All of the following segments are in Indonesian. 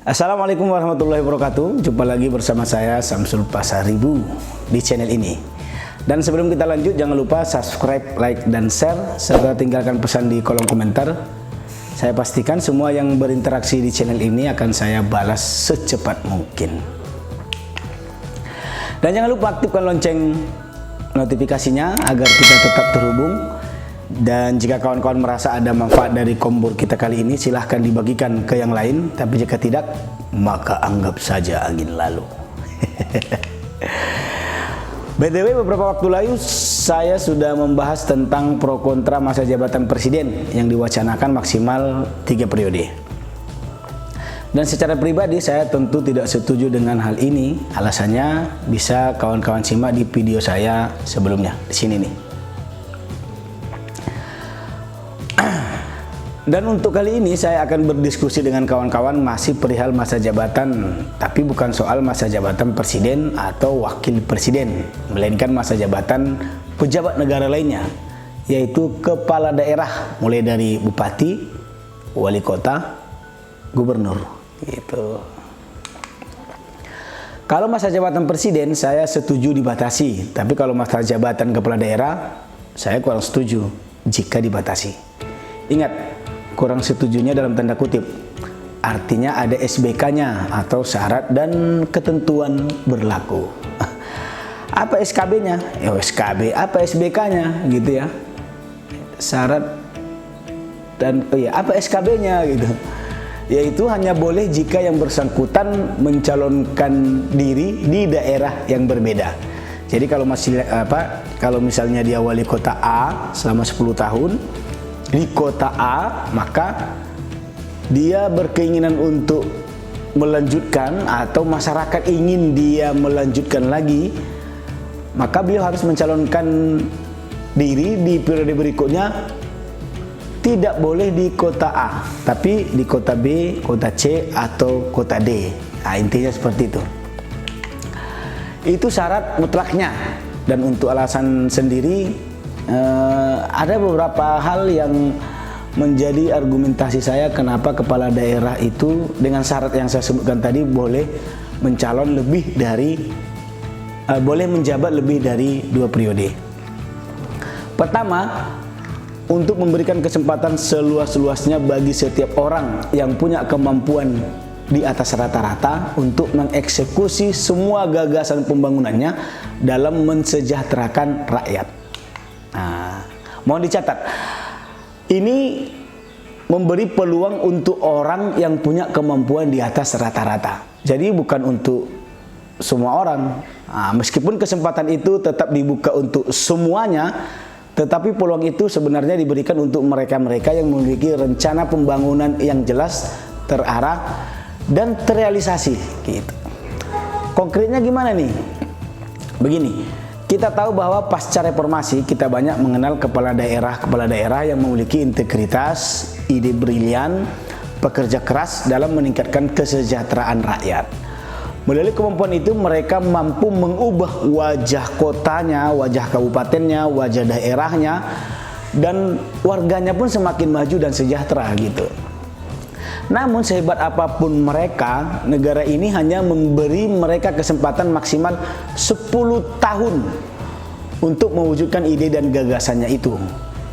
Assalamualaikum warahmatullahi wabarakatuh. Jumpa lagi bersama saya Samsul Pasaribu di channel ini. Dan sebelum kita lanjut, jangan lupa subscribe, like, dan share, serta tinggalkan pesan di kolom komentar. Saya pastikan semua yang berinteraksi di channel ini akan saya balas secepat mungkin. Dan jangan lupa aktifkan lonceng notifikasinya agar kita tetap terhubung. Dan jika kawan-kawan merasa ada manfaat dari kombur kita kali ini, silahkan dibagikan ke yang lain. Tapi jika tidak, maka anggap saja angin lalu. BTW, beberapa waktu lalu saya sudah membahas tentang pro kontra masa jabatan presiden yang diwacanakan maksimal 3 periode. Dan secara pribadi saya tentu tidak setuju dengan hal ini. Alasannya bisa kawan-kawan simak di video saya sebelumnya di sini nih. Dan untuk kali ini saya akan berdiskusi dengan kawan-kawan masih perihal masa jabatan, tapi bukan soal masa jabatan presiden atau wakil presiden, melainkan masa jabatan pejabat negara lainnya, yaitu kepala daerah, mulai dari bupati, wali kota, gubernur gitu. Kalau masa jabatan presiden saya setuju dibatasi, tapi kalau masa jabatan kepala daerah saya kurang setuju jika dibatasi. Ingat, kurang setujunya dalam tanda kutip, artinya ada SBK-nya atau syarat dan ketentuan berlaku. Apa SKB-nya? Ya SKB. Apa SBK-nya gitu ya? Syarat dan apa SKB-nya gitu. Yaitu hanya boleh jika yang bersangkutan mencalonkan diri di daerah yang berbeda. Jadi kalau kalau misalnya dia wali kota A selama 10 tahun di kota A, maka dia berkeinginan untuk melanjutkan atau masyarakat ingin dia melanjutkan lagi, maka beliau harus mencalonkan diri di periode berikutnya. Tidak boleh di kota A, tapi di kota B, kota C, atau kota D. Nah, intinya seperti itu. Itu syarat mutlaknya. Dan untuk alasan sendiri, ada beberapa hal yang menjadi argumentasi saya kenapa kepala daerah itu dengan syarat yang saya sebutkan tadi boleh mencalon lebih dari boleh menjabat lebih dari 2 periode. Pertama, untuk memberikan kesempatan seluas-luasnya bagi setiap orang yang punya kemampuan di atas rata-rata untuk mengeksekusi semua gagasan pembangunannya dalam mensejahterakan rakyat. Nah, mohon dicatat, ini memberi peluang untuk orang yang punya kemampuan di atas rata-rata. Jadi bukan untuk semua orang. Nah, meskipun kesempatan itu tetap dibuka untuk semuanya, tetapi peluang itu sebenarnya diberikan untuk mereka-mereka yang memiliki rencana pembangunan yang jelas, terarah, dan terrealisasi. Gitu. Konkretnya gimana nih? Begini. Kita tahu bahwa pasca reformasi kita banyak mengenal kepala daerah yang memiliki integritas, ide brilian, pekerja keras dalam meningkatkan kesejahteraan rakyat. Melalui kemampuan itu mereka mampu mengubah wajah kotanya, wajah kabupatennya, wajah daerahnya, dan warganya pun semakin maju dan sejahtera gitu. Namun sehebat apapun mereka, negara ini hanya memberi mereka kesempatan maksimal 10 tahun untuk mewujudkan ide dan gagasannya itu.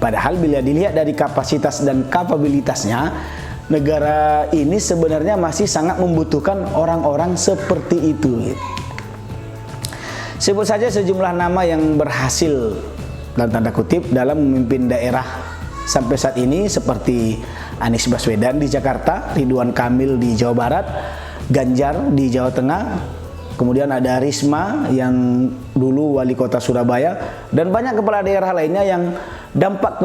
Padahal bila dilihat dari kapasitas dan kapabilitasnya, negara ini sebenarnya masih sangat membutuhkan orang-orang seperti itu. Sebut saja sejumlah nama yang berhasil dalam tanda kutip dalam memimpin daerah sampai saat ini, seperti Anies Baswedan di Jakarta, Ridwan Kamil di Jawa Barat, Ganjar di Jawa Tengah, kemudian ada Risma yang dulu wali kota Surabaya, dan banyak kepala daerah lainnya yang dampak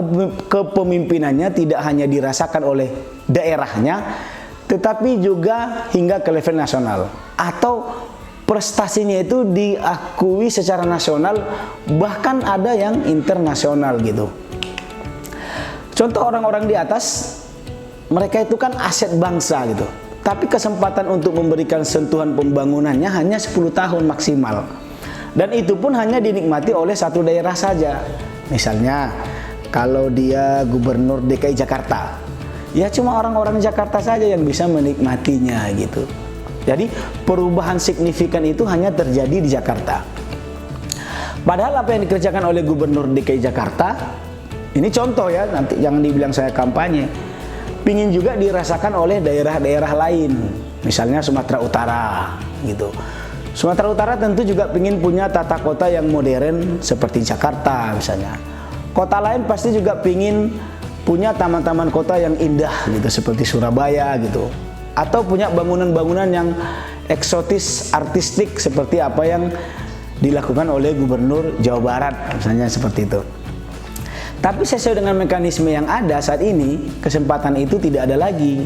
kepemimpinannya tidak hanya dirasakan oleh daerahnya, tetapi juga hingga ke level nasional, atau prestasinya itu diakui secara nasional, bahkan ada yang internasional gitu. Contoh orang-orang di atas, mereka itu kan aset bangsa gitu. Tapi kesempatan untuk memberikan sentuhan pembangunannya hanya 10 tahun maksimal. Dan itu pun hanya dinikmati oleh satu daerah saja. Misalnya, kalau dia gubernur DKI Jakarta, ya cuma orang-orang Jakarta saja yang bisa menikmatinya gitu. Jadi perubahan signifikan itu hanya terjadi di Jakarta. Padahal apa yang dikerjakan oleh Gubernur DKI Jakarta, ini contoh ya, nanti jangan dibilang saya kampanye, pingin juga dirasakan oleh daerah-daerah lain, misalnya Sumatera Utara gitu. Sumatera Utara tentu juga pingin punya tata kota yang modern seperti Jakarta misalnya. Kota lain pasti juga pingin punya taman-taman kota yang indah gitu seperti Surabaya gitu. Atau punya bangunan-bangunan yang eksotis, artistik seperti apa yang dilakukan oleh Gubernur Jawa Barat misalnya seperti itu. Tapi sesuai dengan mekanisme yang ada saat ini, kesempatan itu tidak ada lagi.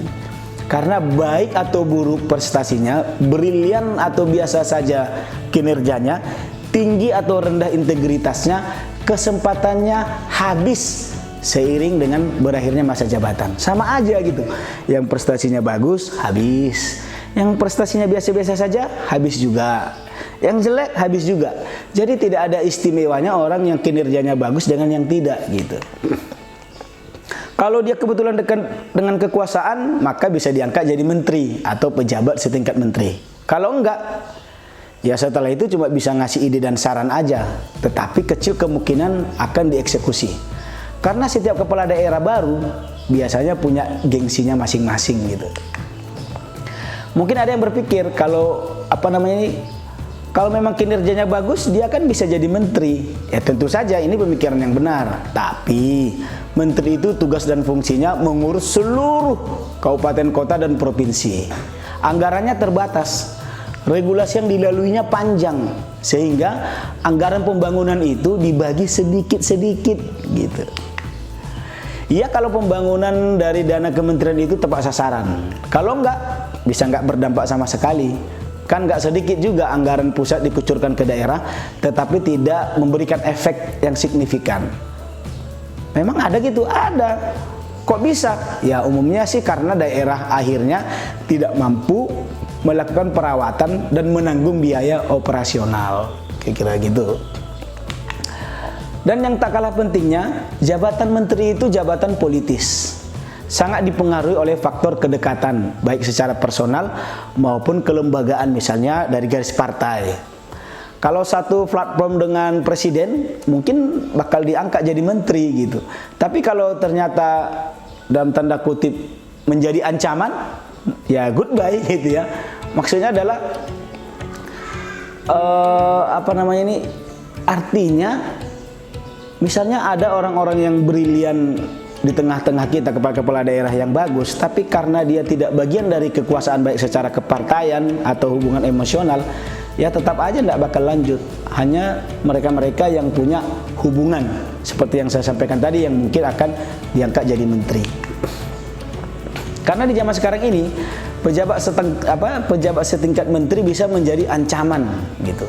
Karena baik atau buruk prestasinya, brilian atau biasa saja kinerjanya, tinggi atau rendah integritasnya, kesempatannya habis seiring dengan berakhirnya masa jabatan. Sama aja gitu. Yang prestasinya bagus, habis. Yang prestasinya biasa-biasa saja, habis juga. Yang jelek, habis juga. Jadi tidak ada istimewanya orang yang kinerjanya bagus dengan yang tidak gitu. Kalau dia kebetulan dekat dengan kekuasaan, maka bisa diangkat jadi menteri atau pejabat setingkat menteri. Kalau enggak, ya setelah itu cuma bisa ngasih ide dan saran aja, tetapi kecil kemungkinan akan dieksekusi. Karena setiap kepala daerah baru biasanya punya gengsinya masing-masing gitu. Mungkin ada yang berpikir kalau kalau memang kinerjanya bagus, dia kan bisa jadi menteri. Ya tentu saja ini pemikiran yang benar. Tapi menteri itu tugas dan fungsinya mengurus seluruh kabupaten, kota, dan provinsi. Anggarannya terbatas. Regulasi yang dilaluinya panjang. Sehingga anggaran pembangunan itu dibagi sedikit-sedikit gitu. Iya kalau pembangunan dari dana kementerian itu tepat sasaran. Kalau enggak, bisa enggak berdampak sama sekali. Kan nggak sedikit juga anggaran pusat dikucurkan ke daerah, tetapi tidak memberikan efek yang signifikan. Memang ada gitu? Ada. Kok bisa? Ya umumnya sih karena daerah akhirnya tidak mampu melakukan perawatan dan menanggung biaya operasional. Kira-kira gitu. Dan yang tak kalah pentingnya, jabatan menteri itu jabatan politis. Sangat dipengaruhi oleh faktor kedekatan, baik secara personal maupun kelembagaan, misalnya dari garis partai. Kalau satu platform dengan presiden, mungkin bakal diangkat jadi menteri gitu. Tapi kalau ternyata dalam tanda kutip menjadi ancaman, ya goodbye gitu ya. Maksudnya adalah artinya misalnya ada orang-orang yang brilian di tengah-tengah kita, kepala daerah yang bagus, tapi karena dia tidak bagian dari kekuasaan baik secara kepartaian atau hubungan emosional, ya tetap aja tidak bakal lanjut. Hanya mereka-mereka yang punya hubungan seperti yang saya sampaikan tadi yang mungkin akan diangkat jadi menteri. Karena di zaman sekarang ini pejabat setingkat menteri bisa menjadi ancaman gitu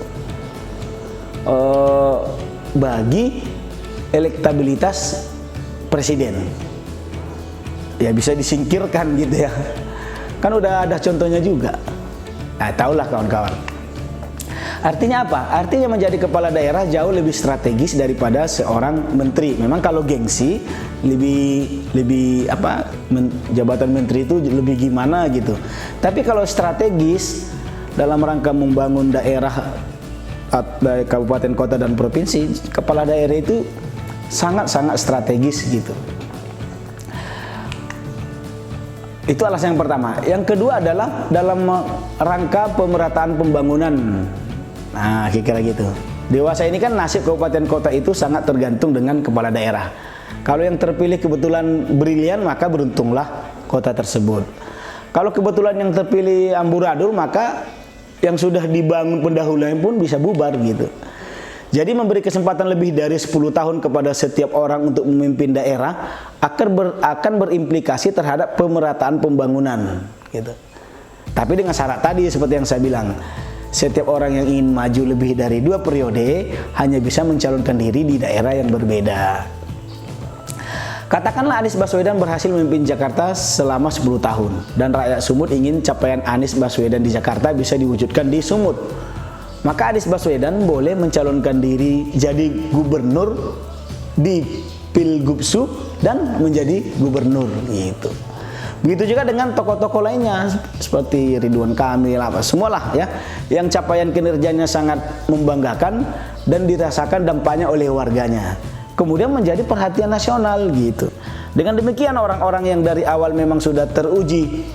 bagi elektabilitas presiden. Ya bisa disingkirkan gitu ya. Kan udah ada contohnya juga. Nah, tahulah kawan-kawan. Artinya apa? Artinya menjadi kepala daerah jauh lebih strategis daripada seorang menteri. Memang kalau gengsi jabatan menteri itu lebih gimana gitu. Tapi kalau strategis dalam rangka membangun daerah, kabupaten, kota, dan provinsi, kepala daerah itu sangat-sangat strategis gitu. Itu alasan yang pertama. Yang kedua adalah dalam rangka pemerataan pembangunan. Nah, kira-kira gitu. Dewasa ini kan nasib kabupaten kota itu sangat tergantung dengan kepala daerah. Kalau yang terpilih kebetulan brilian, maka beruntunglah kota tersebut. Kalau kebetulan yang terpilih amburadul, maka yang sudah dibangun pendahuluan pun bisa bubar gitu. Jadi memberi kesempatan lebih dari 10 tahun kepada setiap orang untuk memimpin daerah akan berimplikasi terhadap pemerataan pembangunan gitu. Tapi dengan syarat tadi seperti yang saya bilang, setiap orang yang ingin maju lebih dari 2 periode hanya bisa mencalonkan diri di daerah yang berbeda. Katakanlah Anies Baswedan berhasil memimpin Jakarta selama 10 tahun dan rakyat Sumut ingin capaian Anies Baswedan di Jakarta bisa diwujudkan di Sumut. Maka Anies Baswedan boleh mencalonkan diri jadi gubernur di Pilgub Sub dan menjadi gubernur gitu. Begitu juga dengan tokoh-tokoh lainnya seperti Ridwan Kamil, apa semualah ya, yang capaian kinerjanya sangat membanggakan dan dirasakan dampaknya oleh warganya. Kemudian menjadi perhatian nasional gitu. Dengan demikian orang-orang yang dari awal memang sudah teruji,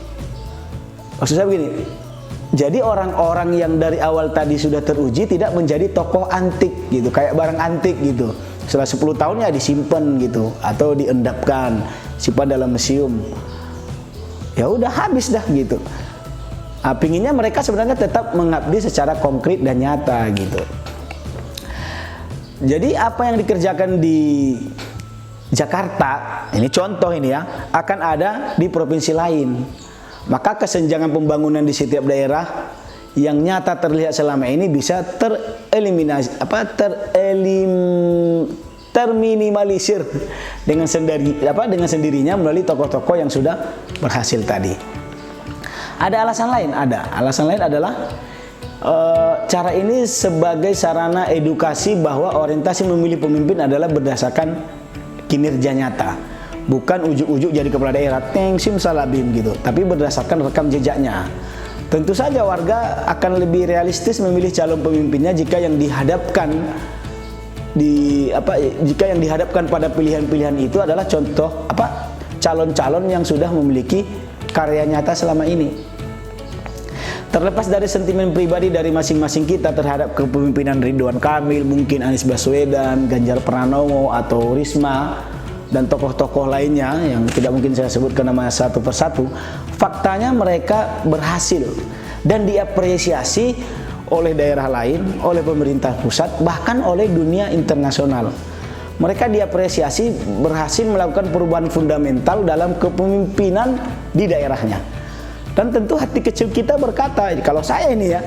maksud saya begini, jadi orang-orang yang dari awal tadi sudah teruji tidak menjadi tokoh antik gitu, kayak barang antik gitu. Setelah 10 tahunnya disimpan gitu atau diendapkan, simpan dalam museum. Ya udah habis dah gitu. Nah, pinginnya mereka sebenarnya tetap mengabdi secara konkret dan nyata gitu. Jadi apa yang dikerjakan di Jakarta, ini contoh ini ya, akan ada di provinsi lain. Maka kesenjangan pembangunan di setiap daerah yang nyata terlihat selama ini bisa tereliminasi, terminimalisir dengan sendirinya melalui tokoh-tokoh yang sudah berhasil tadi. Ada alasan lain, alasan lain adalah cara ini sebagai sarana edukasi bahwa orientasi memilih pemimpin adalah berdasarkan kinerja nyata, bukan ujuk-ujuk jadi kepala daerah tengsim salabim gitu, tapi berdasarkan rekam jejaknya. Tentu saja warga akan lebih realistis memilih calon pemimpinnya jika yang dihadapkan pada pilihan-pilihan itu adalah contoh calon-calon yang sudah memiliki karya nyata selama ini. Terlepas dari sentimen pribadi dari masing-masing kita terhadap kepemimpinan Ridwan Kamil, mungkin Anies Baswedan, Ganjar Pranowo atau Risma dan tokoh-tokoh lainnya yang tidak mungkin saya sebutkan nama satu persatu, faktanya mereka berhasil dan diapresiasi oleh daerah lain, oleh pemerintah pusat, bahkan oleh dunia internasional. Mereka diapresiasi berhasil melakukan perubahan fundamental dalam kepemimpinan di daerahnya. Dan tentu hati kecil kita berkata, kalau saya ini ya,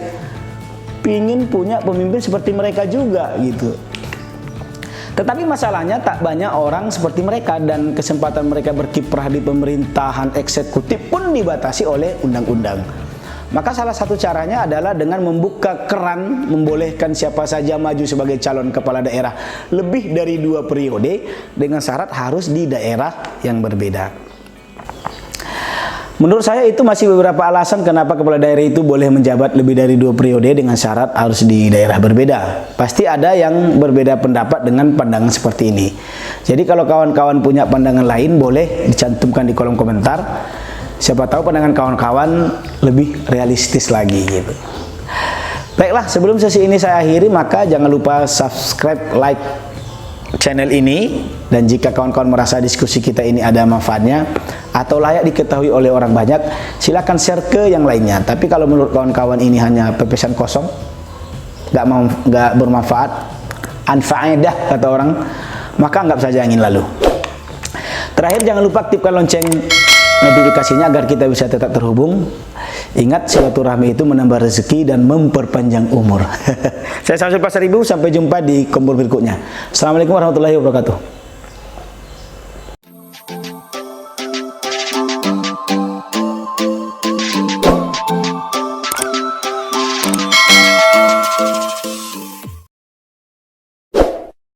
pingin punya pemimpin seperti mereka juga gitu. Tetapi masalahnya tak banyak orang seperti mereka dan kesempatan mereka berkiprah di pemerintahan eksekutif pun dibatasi oleh undang-undang. Maka salah satu caranya adalah dengan membuka keran, membolehkan siapa saja maju sebagai calon kepala daerah lebih dari 2 periode dengan syarat harus di daerah yang berbeda. Menurut saya itu masih beberapa alasan kenapa kepala daerah itu boleh menjabat lebih dari 2 periode dengan syarat harus di daerah berbeda. Pasti ada yang berbeda pendapat dengan pandangan seperti ini. Jadi kalau kawan-kawan punya pandangan lain boleh dicantumkan di kolom komentar. Siapa tahu pandangan kawan-kawan lebih realistis lagi gitu. Baiklah, sebelum sesi ini saya akhiri, maka jangan lupa subscribe, like channel ini, dan jika kawan-kawan merasa diskusi kita ini ada manfaatnya atau layak diketahui oleh orang banyak, silakan share ke yang lainnya. Tapi kalau menurut kawan-kawan ini hanya pepesan kosong, nggak bermanfaat, anfaedah kata orang, maka anggap saja angin lalu. Terakhir, jangan lupa aktifkan lonceng notifikasinya agar kita bisa tetap terhubung. Ingat, silaturahmi itu menambah rezeki dan memperpanjang umur. Saya Samsul Pasaribu, sampai jumpa di kompor berikutnya. Assalamualaikum warahmatullahi wabarakatuh.